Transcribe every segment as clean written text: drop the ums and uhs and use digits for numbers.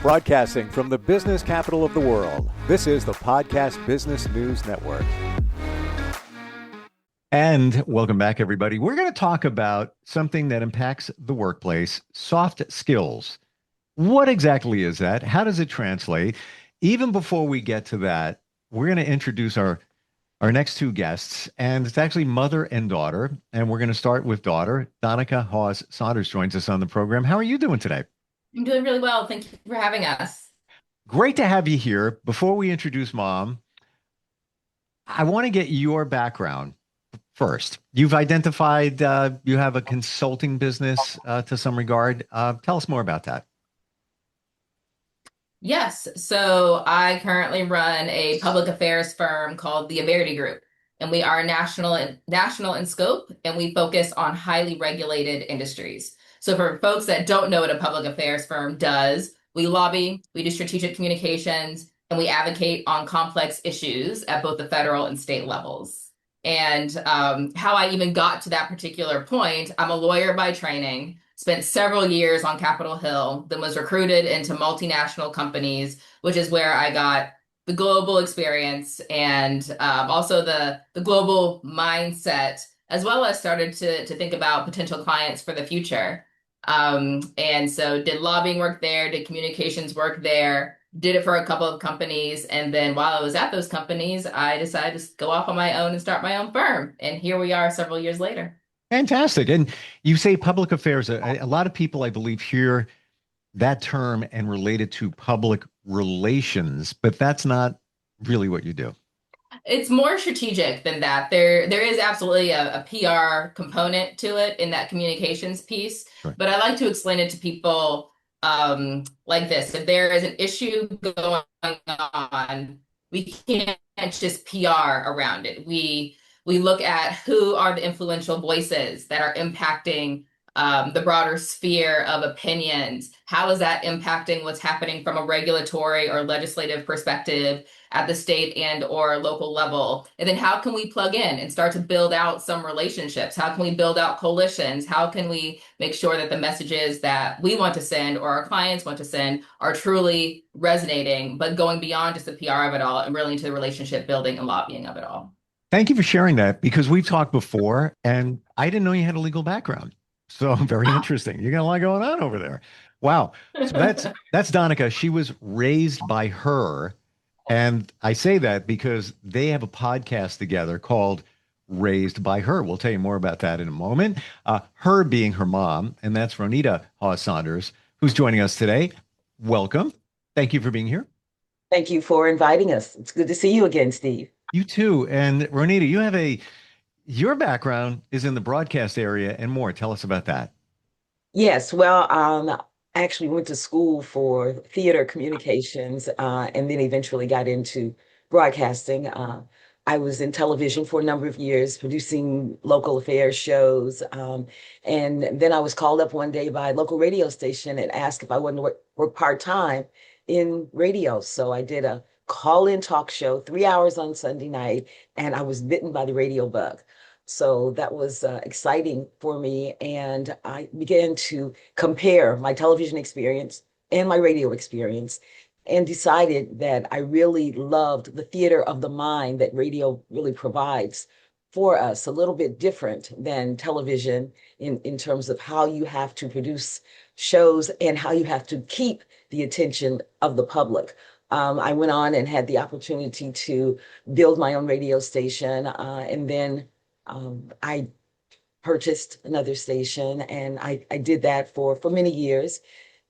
Broadcasting from the business capital of the world, this is the Podcast Business News Network. And welcome back, everybody. We're going to talk about something that impacts the workplace, soft skills. What exactly is that? How does it translate? Even before we get to that, we're going to introduce our next two guests, and it's actually mother and daughter. And we're going to start with daughter. Donnica Hawes Saunders joins us on the program. How are you doing today? I'm doing really well. Thank you for having us. Great to have you here. Before we introduce mom, I want to get your background first. You've identified you have a consulting business to some regard. Tell us more about that. Yes, so I currently run a public affairs firm called the Averity Group, and we are national in scope, and we focus on highly regulated industries. So for folks that don't know what a public affairs firm does, we lobby, we do strategic communications, and we advocate on complex issues at both the federal and state levels. And how I even got to that particular point, I'm a lawyer by training, spent several years on Capitol Hill, then was recruited into multinational companies, which is where I got the global experience and also the global mindset, as well as started to think about potential clients for the future. And so did lobbying work there, did communications work there, did it for a couple of companies. And then while I was at those companies, I decided to go off on my own and start my own firm. And here we are several years later. Fantastic. And you say public affairs. A lot of people, I believe, hear that term and relate it to public relations, but that's not really what you do. It's more strategic than that. There is absolutely a PR component to it in that communications piece, Sure. But I like to explain it to people like this. If there is an issue going on, we can't just PR around it. We look at who are the influential voices that are impacting the broader sphere of opinions. How is that impacting what's happening from a regulatory or legislative perspective at the state and or local level? And then how can we plug in and start to build out some relationships? How can we build out coalitions? How can we make sure that the messages that we want to send or our clients want to send are truly resonating, but going beyond just the PR of it all and really into the relationship building and lobbying of it all? Thank you for sharing that, because we've talked before and I didn't know you had a legal background. So very interesting. You got a lot going on over there. Wow. So that's Donnica. She was raised by her. And I say that because they have a podcast together called Raised by Her. We'll tell you more about that in a moment. Her being her mom, and that's Ronita Hawes Saunders, who's joining us today. Welcome. Thank you for being here. Thank you for inviting us. It's good to see you again, Steve. You too. And Ronita, your background is in the broadcast area and more. Tell us about that. Yes, well, I actually went to school for theater communications and then eventually got into broadcasting. I was in television for a number of years, producing local affairs shows. And then I was called up one day by a local radio station and asked if I wanted to work part-time in radio. So I did a call-in talk show, 3 hours on Sunday night, and I was bitten by the radio bug. So that was exciting for me. And I began to compare my television experience and my radio experience and decided that I really loved the theater of the mind that radio really provides for us, a little bit different than television in terms of how you have to produce shows and how you have to keep the attention of the public. I went on and had the opportunity to build my own radio station, and then I purchased another station, and I did that for many years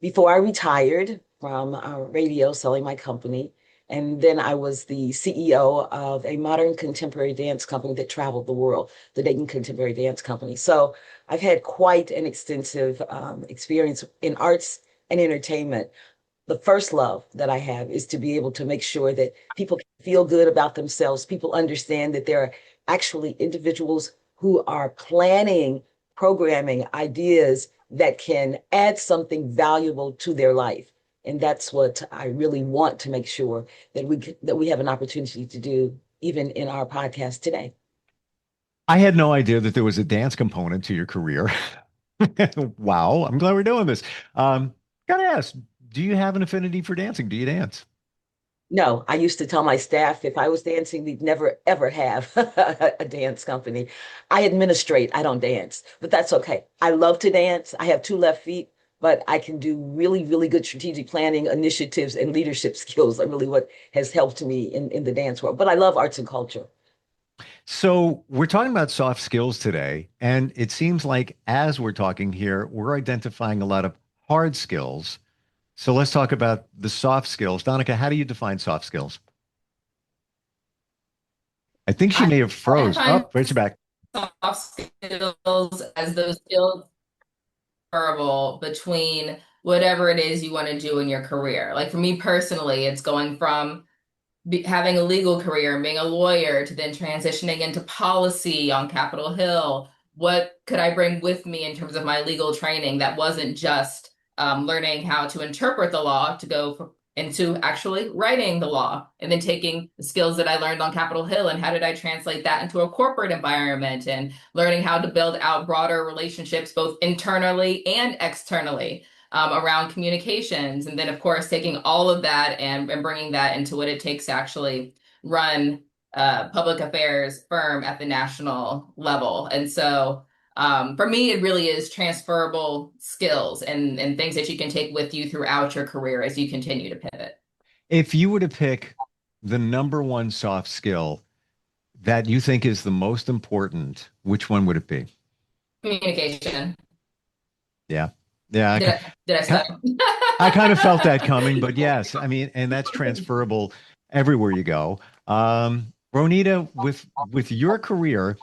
before I retired from radio, selling my company. And then I was the CEO of a modern contemporary dance company that traveled the world, the Dayton Contemporary Dance Company. So I've had quite an extensive experience in arts and entertainment. The first love that I have is to be able to make sure that people can feel good about themselves. People understand that there are actually individuals who are planning, programming ideas that can add something valuable to their life. And that's what I really want to make sure that we have an opportunity to do, even in our podcast today. I had no idea that there was a dance component to your career. Wow, I'm glad we're doing this. Gotta ask, do you have an affinity for dancing? Do you dance? No, I used to tell my staff if I was dancing, we'd never ever have a dance company. I administrate, I don't dance, but that's okay. I love to dance. I have two left feet, but I can do really, really good strategic planning, initiatives, and leadership skills are really what has helped me in the dance world. But I love arts and culture. So we're talking about soft skills today, and it seems like as we're talking here, we're identifying a lot of hard skills. So let's talk about the soft skills. Donica, how do you define soft skills? I think she I may have froze. define Oh, where's your back? soft skills as those skills transferable between whatever it is you want to do in your career. Like for me personally, it's going from having a legal career and being a lawyer to then transitioning into policy on Capitol Hill. What could I bring with me in terms of my legal training that wasn't just learning how to interpret the law to into actually writing the law, and then taking the skills that I learned on Capitol Hill and how did I translate that into a corporate environment, and learning how to build out broader relationships both internally and externally around communications. And then, of course, taking all of that and bringing that into what it takes to actually run a public affairs firm at the national level. And so for me, it really is transferable skills and things that you can take with you throughout your career as you continue to pivot. If you were to pick the number one soft skill that you think is the most important, which one would it be? Communication. Yeah. Yeah. Did I stutter? I kind of felt that coming, but yes, I mean, and that's transferable everywhere you go. Ronita, with your career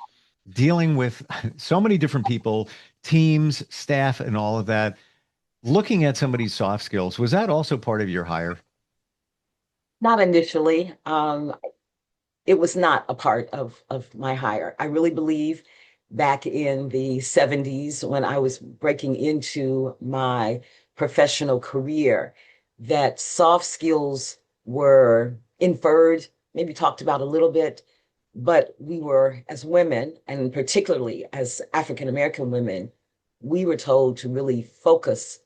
dealing with so many different people, teams, staff, and all of that, looking at somebody's soft skills, was that also part of your hire? Not initially. It was not a part of my hire. I really believe back in the 70s when I was breaking into my professional career that soft skills were inferred, maybe talked about a little bit, but we were, as women, and particularly as African American women, we were told to really focus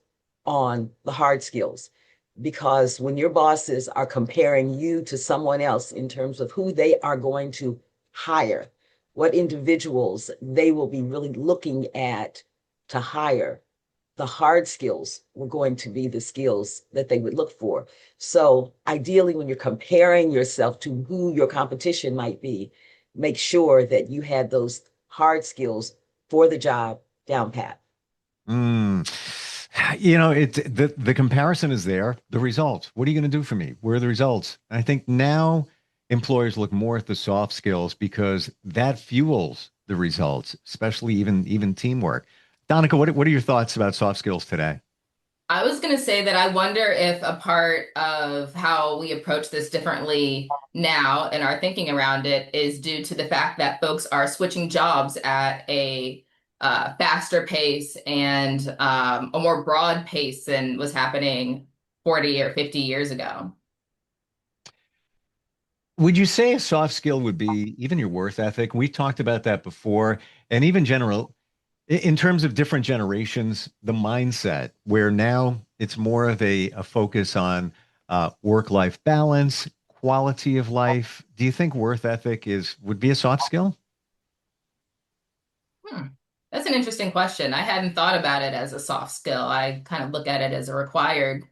on the hard skills. Because when your bosses are comparing you to someone else in terms of who they are going to hire, what individuals they will be really looking at to hire, the hard skills were going to be the skills that they would look for. So ideally, when you're comparing yourself to who your competition might be, make sure that you had those hard skills for the job down pat. Mm. You know, the comparison is there. The results. What are you going to do for me? Where are the results? And I think now employers look more at the soft skills because that fuels the results, especially even teamwork. Donica, what are your thoughts about soft skills today? I was going to say that I wonder if a part of how we approach this differently now and our thinking around it is due to the fact that folks are switching jobs at a faster pace and a more broad pace than was happening 40 or 50 years ago. Would you say a soft skill would be even your worth ethic? We've talked about that before, and even general in terms of different generations, the mindset where now it's more of a focus on work-life balance, quality of life. Do you think worth ethic would be a soft skill? Hmm. That's an interesting question. I hadn't thought about it as a soft skill. I kind of look at it as a required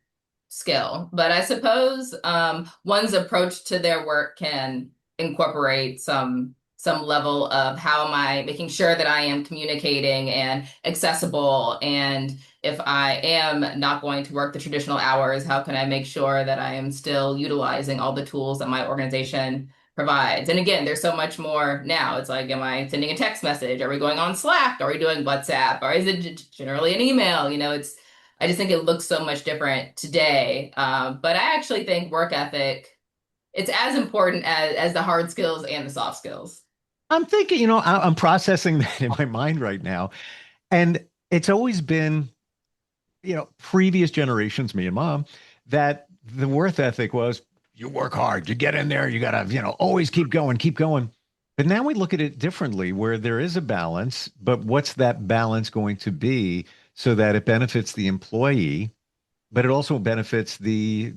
skill. But I suppose one's approach to their work can incorporate some level of how am I making sure that I am communicating and accessible, and if I am not going to work the traditional hours, how can I make sure that I am still utilizing all the tools that my organization provides? And again, there's so much more now. It's like, am I sending a text message? Are we going on Slack? Are we doing WhatsApp? Or is it generally an email? I just think it looks so much different today. But I actually think work ethic, it's as important as the hard skills and the soft skills. I'm thinking, I'm processing that in my mind right now. And it's always been, previous generations, me and mom, that the worth ethic was you work hard, you get in there, you got to, always keep going, keep going. But now we look at it differently where there is a balance, but what's that balance going to be so that it benefits the employee but it also benefits the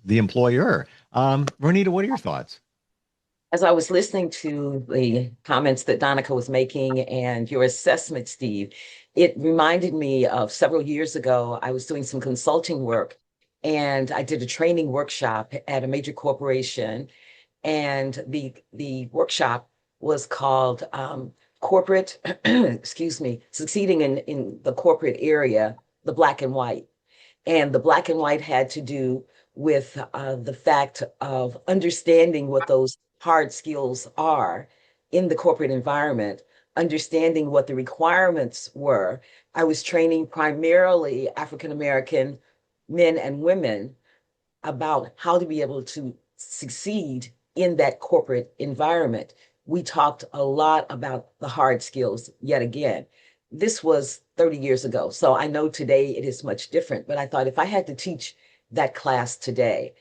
employer. Ronita, what are your thoughts? As I was listening to the comments that Donica was making and your assessment, Steve, it reminded me of several years ago, I was doing some consulting work and I did a training workshop at a major corporation. And the workshop was called Corporate, excuse me, Succeeding in the Corporate Area, the Black and White. And the black and white had to do with the fact of understanding what those hard skills are in the corporate environment, understanding what the requirements were. I was training primarily African American men and women about how to be able to succeed in that corporate environment. We talked a lot about the hard skills yet again. This was 30 years ago. So I know today it is much different, but I thought if I had to teach that class today,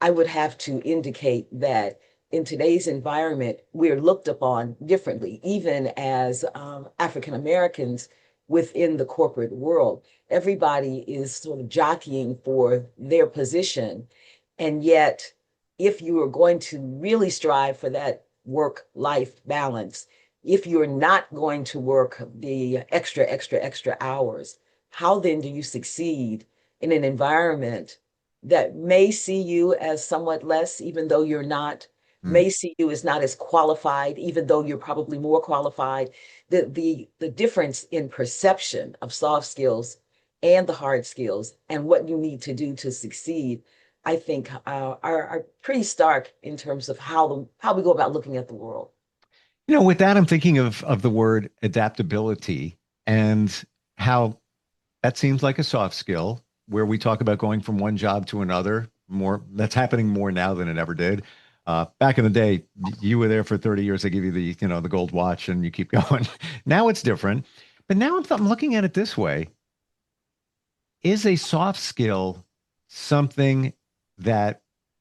I would have to indicate that in today's environment, we're looked upon differently, even as African Americans within the corporate world. Everybody is sort of jockeying for their position. And yet, if you are going to really strive for that work-life balance, if you're not going to work the extra hours, how then do you succeed in an environment that may see you as somewhat less, even though you're not, Mm. may see you as not as qualified, even though you're probably more qualified? The difference in perception of soft skills and the hard skills and what you need to do to succeed, I think, are pretty stark in terms of how we go about looking at the world. With that, I'm thinking of the word adaptability and how that seems like a soft skill where we talk about going from one job to another. More that's happening more now than it ever did. Back in the day, you were there for 30 years. They give you the gold watch and you keep going. Now it's different. But now I'm looking at it this way. Is a soft skill something that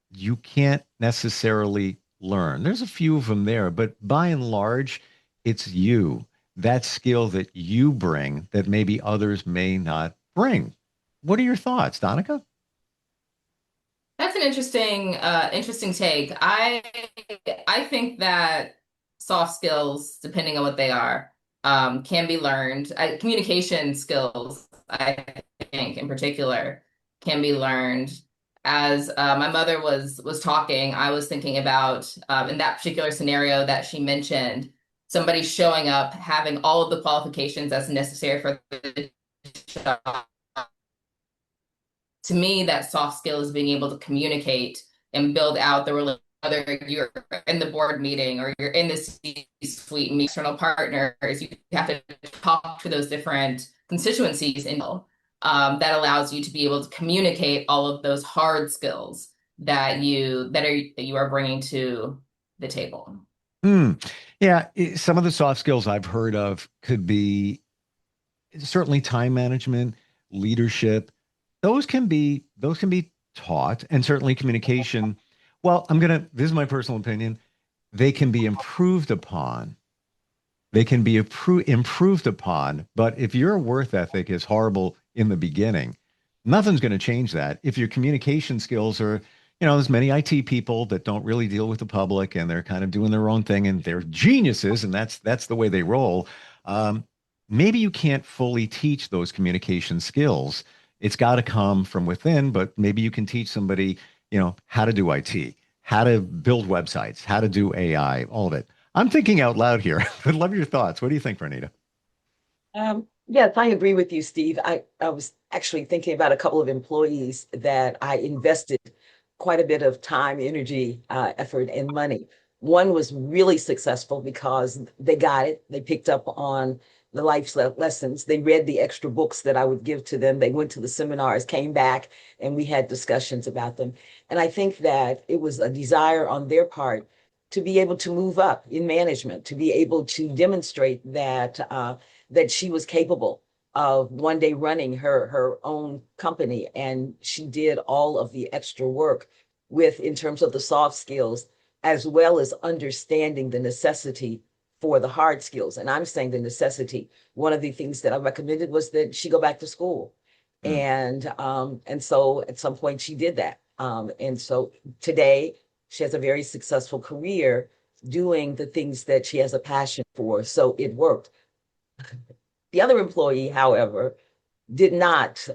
you can't necessarily learn? There's a few of them there, but by and large, it's you, that skill that you bring that maybe others may not bring. What are your thoughts, Donica? That's an interesting take. I think that soft skills, depending on what they are, can be learned. Communication skills, I think, in particular, can be learned. As my mother was talking, I was thinking about in that particular scenario that she mentioned, somebody showing up, having all of the qualifications that's necessary for the job. To me, that soft skill is being able to communicate and build out the relationship, whether you're in the board meeting or you're in the C-suite and external partners, you have to talk to those different constituencies and that allows you to be able to communicate all of those hard skills that you are bringing to the table. Hmm. Yeah, some of the soft skills I've heard of could be certainly time management, leadership. Those can be taught, and certainly communication. Well, this is my personal opinion. They can be improved upon. They can be improved upon, but if your worth ethic is horrible in the beginning, nothing's going to change that. If your communication skills are, there's many IT people that don't really deal with the public and they're kind of doing their own thing and they're geniuses and that's the way they roll. Maybe you can't fully teach those communication skills. It's got to come from within, but maybe you can teach somebody, how to do IT, how to build websites, how to do AI, all of it. I'm thinking out loud here. I'd love your thoughts. What do you think, Bernita? Yes, I agree with you, Steve. I was actually thinking about a couple of employees that I invested quite a bit of time, energy, effort, and money. One was really successful because they got it. They picked up on the lessons. They read the extra books that I would give to them. They went to the seminars, came back, and we had discussions about them. And I think that it was a desire on their part to be able to move up in management, to be able to demonstrate that she was capable of one day running her own company, and she did all of the extra work with in terms of the soft skills as well as understanding the necessity for the hard skills. And I'm saying the necessity. One of the things that I recommended was that she go back to school And so at some point she did that. And so today she has a very successful career doing the things that she has a passion for. So it worked. The other employee, however, did not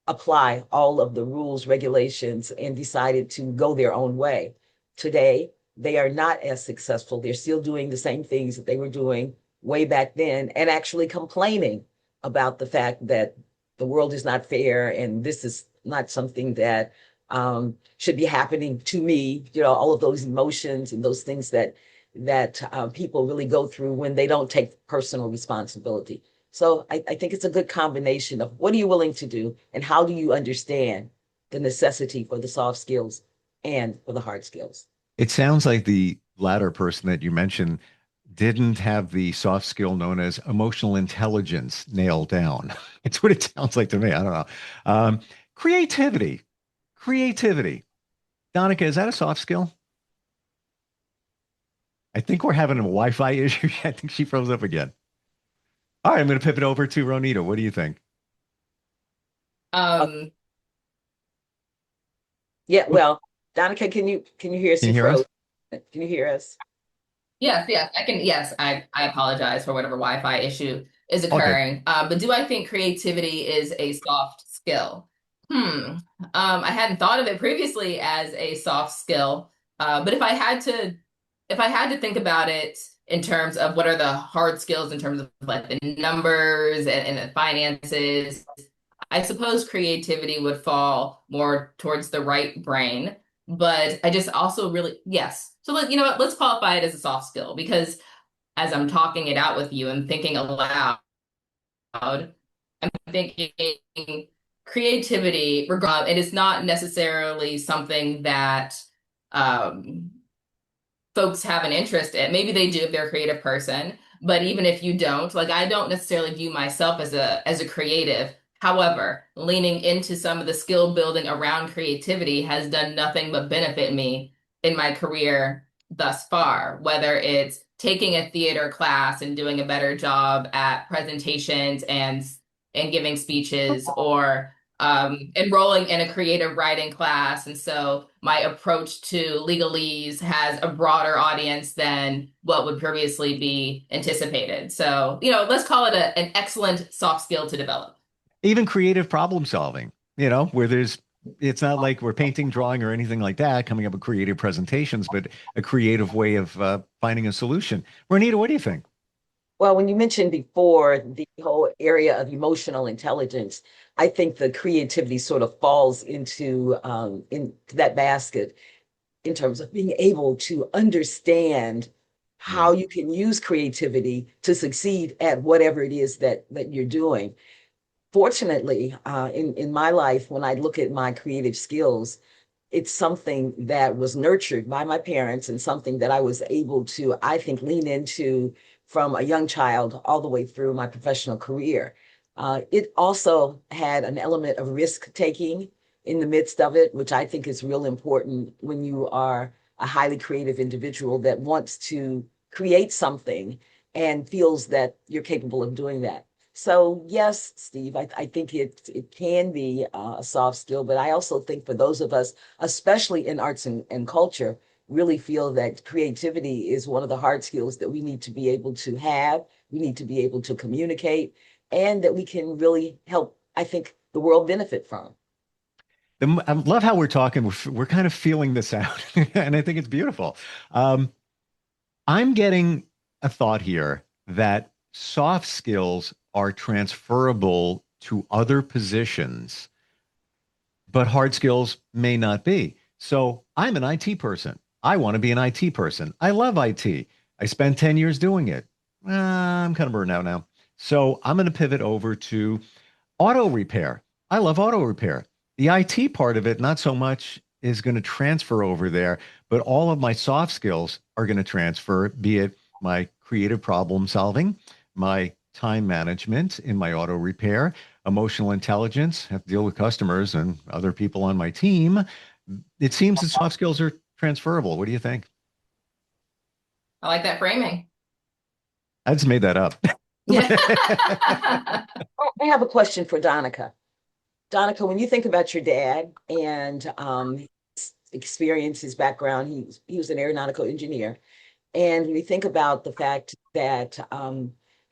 apply all of the rules, regulations, and decided to go their own way. Today, they are not as successful. They're still doing the same things that they were doing way back then and actually complaining about the fact that the world is not fair and this is not something that should be happening to me. You know, all of those emotions and those things that people really go through when they don't take personal responsibility. So I think it's a good combination of what are you willing to do and how do you understand the necessity for the soft skills and for the hard skills. It sounds like the latter person that you mentioned didn't have the soft skill known as emotional intelligence nailed down. It's what it sounds like to me. I don't know. Creativity. Creativity. Donnica, is that a soft skill? I think we're having a Wi-Fi issue. I think she froze up again. All right, I'm going to pivot over to Ronita. What do you think? Um, Yeah, well, Donica, can you hear us? Can you You hear us? froze. Can you hear us? yes, I can. Yes, I apologize for whatever Wi-Fi issue is All good. occurring. But do I think creativity is a soft skill? Hmm. I hadn't thought of it previously as a soft skill. But if I had to think about it in terms of what are the hard skills in terms of like the numbers and the finances, I suppose creativity would fall more towards the right brain. But I just also really, yes. So you know what, let's qualify it as a soft skill because as I'm talking it out with you and thinking aloud, I'm thinking creativity, it is not necessarily something that um, folks have an interest in. Maybe they do if they're a creative person, but even if you don't, like I don't necessarily view myself as a creative. However, leaning into some of the skill building around creativity has done nothing but benefit me in my career thus far, whether it's taking a theater class and doing a better job at presentations and giving speeches or enrolling in a creative writing class. And so my approach to legalese has a broader audience than what would previously be anticipated. So, you know, let's call it an excellent soft skill to develop. Even creative problem solving, where it's not like we're painting, drawing, or anything like that, coming up with creative presentations, but a creative way of finding a solution. Ronita, what do you think? Well, when you mentioned before the whole area of emotional intelligence, I think the creativity sort of falls into that basket in terms of being able to understand how Mm. you can use creativity to succeed at whatever it is that you're doing. Fortunately, in my life, when I look at my creative skills, it's something that was nurtured by my parents and something that I was able to, I think, lean into from a young child all the way through my professional career. It also had an element of risk taking in the midst of it, which I think is real important when you are a highly creative individual that wants to create something and feels that you're capable of doing that. So yes, Steve, I think it can be a soft skill, but I also think for those of us, especially in arts and culture, really feel that creativity is one of the hard skills that we need to be able to have. We need to be able to communicate, and that we can really help, I think, the world benefit from. I love how we're talking. We're kind of feeling this out, and I think it's beautiful. Um, I'm getting a thought here that soft skills are transferable to other positions, but hard skills may not be. So I'm an IT person. I want to be an IT person. I love IT. I spent 10 years doing it. I'm kind of burned out now. So I'm going to pivot over to auto repair. I love auto repair. The IT part of it, not so much is going to transfer over there, but all of my soft skills are going to transfer, be it my creative problem solving, my time management in my auto repair, emotional intelligence, have to deal with customers and other people on my team. It seems that soft skills are transferable. What do you think? I like that framing. I just made that up. Yeah. Oh, I have a question for Donica. Donica, when you think about your dad and his experience, his background, he was an aeronautical engineer. And we think about the fact that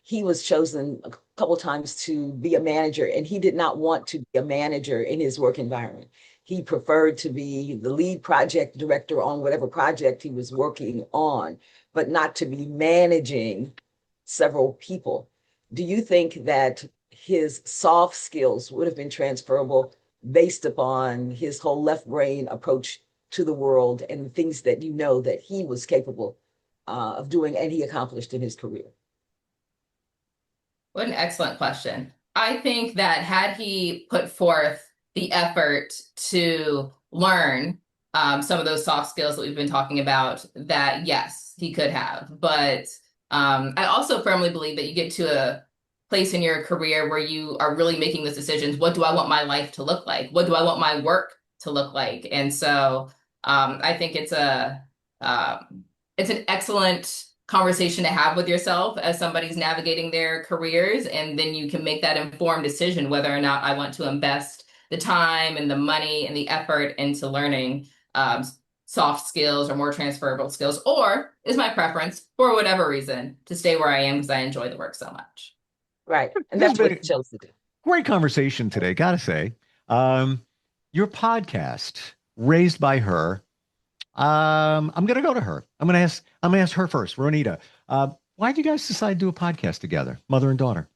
he was chosen a couple times to be a manager, and he did not want to be a manager in his work environment. He preferred to be the lead project director on whatever project he was working on, but not to be managing several people. Do you think that his soft skills would have been transferable based upon his whole left brain approach to the world and the things that you know that he was capable of doing and he accomplished in his career? What an excellent question. I think that had he put forth the effort to learn some of those soft skills that we've been talking about, that yes, he could have. But I also firmly believe that you get to a place in your career where you are really making those decisions. What do I want my life to look like? What do I want my work to look like? And so I think it's an excellent conversation to have with yourself as somebody's navigating their careers, and then you can make that informed decision whether or not I want to invest the time and the money and the effort into learning soft skills or more transferable skills, or is my preference, for whatever reason, to stay where I am because I enjoy the work so much. Right. And This that's has what been he chose to do. great conversation today, gotta say. Your podcast, Raised by Her. I'm gonna go to her. I'm gonna ask her first. Ronita, why did you guys decide to do a podcast together, mother and daughter?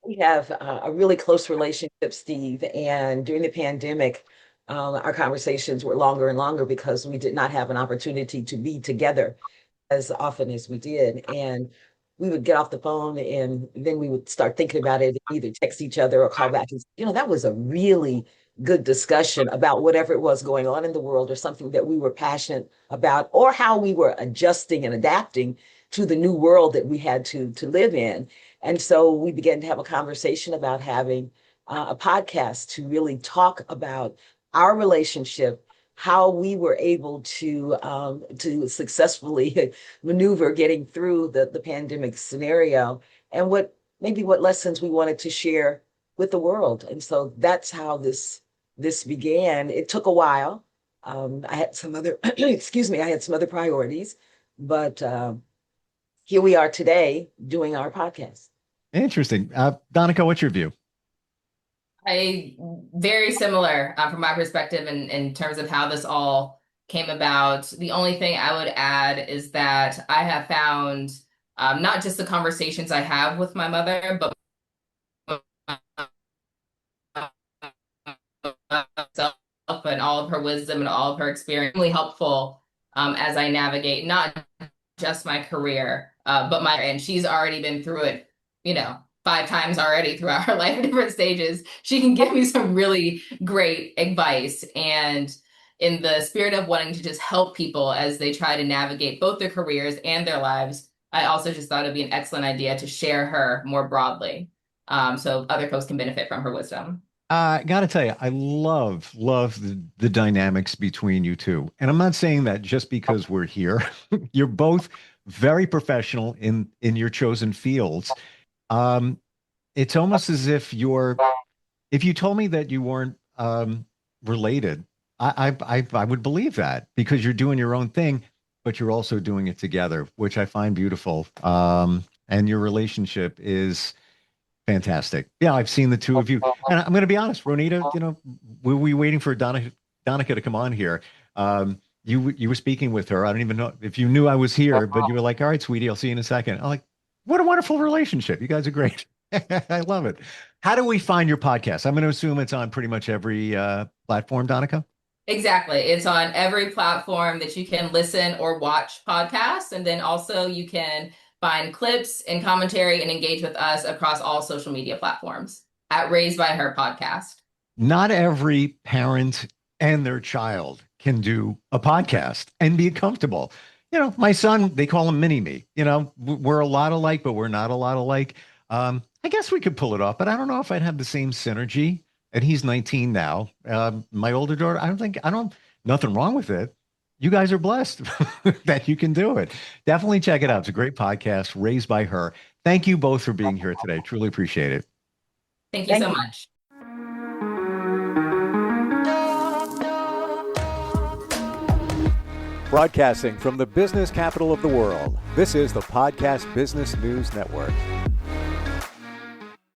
We have a really close relationship, Steve. And during the pandemic, our conversations were longer and longer because we did not have an opportunity to be together as often as we did. And we would get off the phone and then we would start thinking about it, either text each other or call back and say, that was a really good discussion about whatever it was going on in the world or something that we were passionate about, or how we were adjusting and adapting to the new world that we had to live in. And so we began to have a conversation about having a podcast to really talk about our relationship, how we were able to successfully maneuver getting through the pandemic scenario, and what lessons we wanted to share with the world. And so that's how this began. It took a while. I had some other excuse me, I had some other priorities, but here we are today doing our podcast. Interesting. Donnica, what's your view? Very similar from my perspective in terms of how this all came about. The only thing I would add is that I have found not just the conversations I have with my mother, but myself and all of her wisdom and all of her experience really helpful as I navigate not just my career, and she's already been through it, 5 times already throughout her life at different stages. She can give me some really great advice. And in the spirit of wanting to just help people as they try to navigate both their careers and their lives, I also just thought it'd be an excellent idea to share her more broadly, so other folks can benefit from her wisdom. I gotta tell you, I love the dynamics between you two. And I'm not saying that just because we're here. You're both very professional in your chosen fields. It's almost as if if you told me that you weren't related, I would believe that, because you're doing your own thing, but you're also doing it together, which I find beautiful. And your relationship is fantastic. Yeah, I've seen the two of you, and I'm going to be honest, Ronita. We were waiting for Donnica to come on here. You were speaking with her. I don't even know if you knew I was here, but you were like, "All right, sweetie, I'll see you in a second." I'm like, "What a wonderful relationship! You guys are great." I love it. How do we find your podcast? I'm going to assume it's on pretty much every platform, Donnica. Exactly. It's on every platform that you can listen or watch podcasts. And then also you can find clips and commentary and engage with us across all social media platforms at Raised by Her podcast. Not every parent and their child can do a podcast and be comfortable. My son, they call him mini me. We're a lot alike, but we're not a lot alike. I guess we could pull it off, but I don't know if I'd have the same synergy. And he's 19 now. My older daughter, nothing wrong with it. You guys are blessed that you can do it. Definitely check it out. It's a great podcast, Raised by Her. Thank you both for being here today. Truly appreciate it. Thank you so much. Broadcasting from the business capital of the world, this is the Podcast Business News Network.